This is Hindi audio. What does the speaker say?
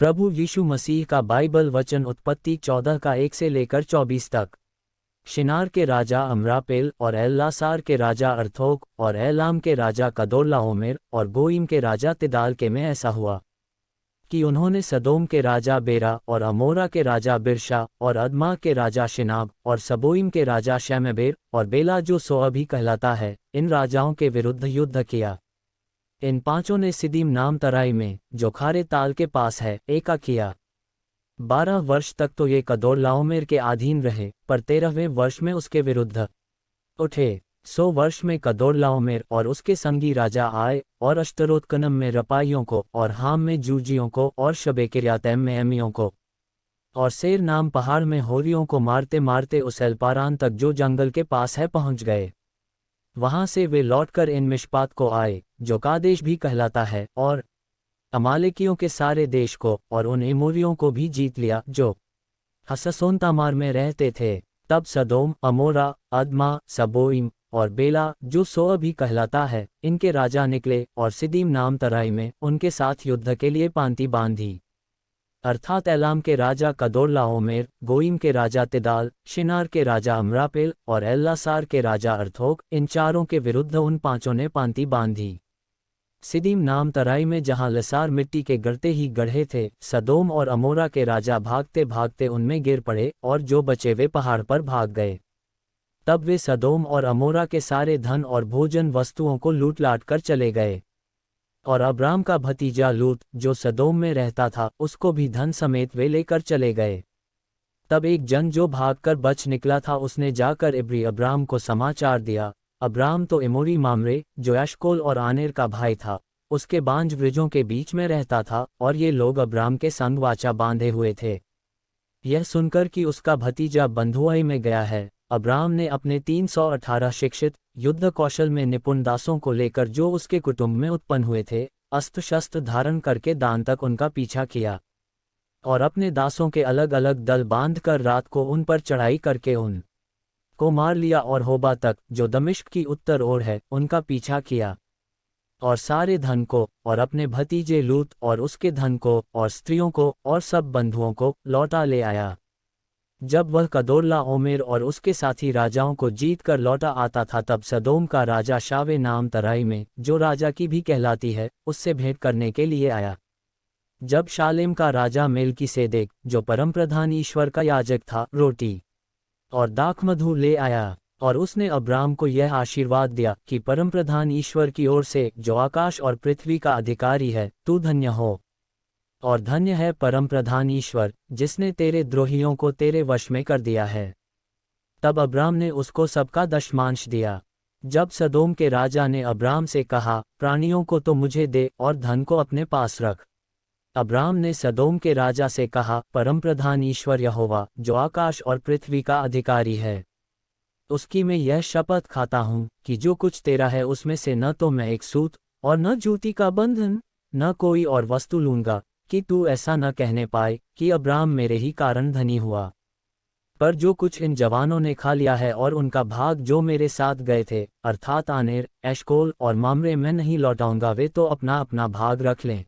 प्रभु यीशु मसीह का बाइबल वचन उत्पत्ति 14 का 1 से लेकर 24 तक। शिनार के राजा अमरापेल और एल्लासार के राजा अर्थोक और एलाम के राजा कदोर्लाओमेर और गोइम के राजा तिदाल के में ऐसा हुआ कि उन्होंने सदोम के राजा बेरा और अमोरा के राजा बिरशा और अदमा के राजा शिनाब और सबोइम के राजा शेमेबेर और बेला जो सोअ भी कहलाता है, इन राजाओं के विरुद्ध युद्ध किया। इन पांचों ने सिदीम नाम तराई में, जो खारे ताल के पास है, एका किया। 12 वर्ष तक तो ये कदोर्लाओमेर के अधीन रहे, पर 13वें वर्ष में उसके विरुद्ध उठे। 100 वर्ष में कदोर्लाओमेर और उसके संगी राजा आए और अश्तरोत्कनम में रपाइयों को और हाम में जूजियों को और शबेकिर्यातैम में एमियों को और सेर नाम पहाड़ में होरियों को मारते मारते उस एल्पारान तक जो जंगल के पास है पहुंच गए। वहां से वे लौटकर इन मिशपात को आए, जो कादेश भी कहलाता है, और अमालेकियों के सारे देश को और उन एमोरियों को भी जीत लिया जो हससोन तामार में रहते थे। तब सदोम, अमोरा, अदमा, सबोइम और बेला जो सोअ भी कहलाता है, इनके राजा निकले और सिदीम नाम तराई में उनके साथ युद्ध के लिए पांति बांधी। अर्थात एलाम के राजा कदोर्लाओमेर, गोइम के राजा तिदाल, शिनार के राजा अमरापेल और एल्लासार के राजा अर्थोक, इन चारों के विरुद्ध उन पांचों ने पांति बांधी। सिदीम नाम तराई में जहां लसार मिट्टी के गढ़ते ही गढ़े थे, सदोम और अमोरा के राजा भागते भागते उनमें गिर पड़े और जो बचे वे पहाड़ पर भाग गए। तब वे सदोम और अमोरा के सारे धन और भोजन वस्तुओं को लूट लाट कर चले गए। और अब्राम का भतीजा लूत, जो सदोम में रहता था, उसको भी धन समेत वे लेकर चले गए। तब एक जन जो भागकर बच निकला था, उसने जाकर इब्री अब्राम को समाचार दिया। अब्राम तो एमोरी मामरे, जो एशकोल और आनेर का भाई था, उसके बांझ वृजों के बीच में रहता था, और ये लोग अब्राम के संग वाचा बांधे हुए थे। यह सुनकर कि उसका भतीजा बंधुआई में गया है, अब्राम ने अपने 318 शिक्षित, युद्ध कौशल में निपुण दासों को लेकर, जो उसके कुटुंब में उत्पन्न हुए थे, अस्त्र शस्त्र धारण करके दान तक उनका पीछा किया और अपने दासों के अलग अलग दल बांधकर रात को उन पर चढ़ाई करके उन को मार लिया और होबा तक, जो दमिश्क की उत्तर ओर है, उनका पीछा किया और सारे धन को और अपने भतीजे लूत और उसके धन को और स्त्रियों को और सब बंधुओं को लौटा ले आया। जब वह कदोर्लाओमेर और उसके साथी राजाओं को जीत कर लौटा आता था, तब सदोम का राजा शावे नाम तराई में, जो राजा की भी कहलाती है, उससे भेंट करने के लिए आया। जब शालेम का राजा मेल्किसेदेक, जो परमप्रधान ईश्वर का याजक था, रोटी और दाखमधु ले आया, और उसने अब्राम को यह आशीर्वाद दिया कि परमप्रधान ईश्वर की ओर से, जो आकाश और पृथ्वी का अधिकारी है, तू धन्य हो, और धन्य है परमप्रधान ईश्वर, जिसने तेरे द्रोहियों को तेरे वश में कर दिया है। तब अब्राम ने उसको सबका दशमांश दिया। जब सदोम के राजा ने अब्राम से कहा, प्राणियों को तो मुझे दे और धन को अपने पास रख, अब्राम ने सदोम के राजा से कहा, परमप्रधान ईश्वर यहोवा, जो आकाश और पृथ्वी का अधिकारी है, उसकी मैं यह शपथ खाता हूँ कि जो कुछ तेरा है उसमें से न तो मैं एक सूत और न जूती का बंधन, न कोई और वस्तु लूंगा, कि तू ऐसा न कहने पाए कि अब्राम मेरे ही कारण धनी हुआ। पर जो कुछ इन जवानों ने खा लिया है और उनका भाग जो मेरे साथ गए थे, अर्थात आनेर, एशकोल और मामरे, मैं नहीं लौटाऊंगा, वे तो अपना अपना भाग रख लें।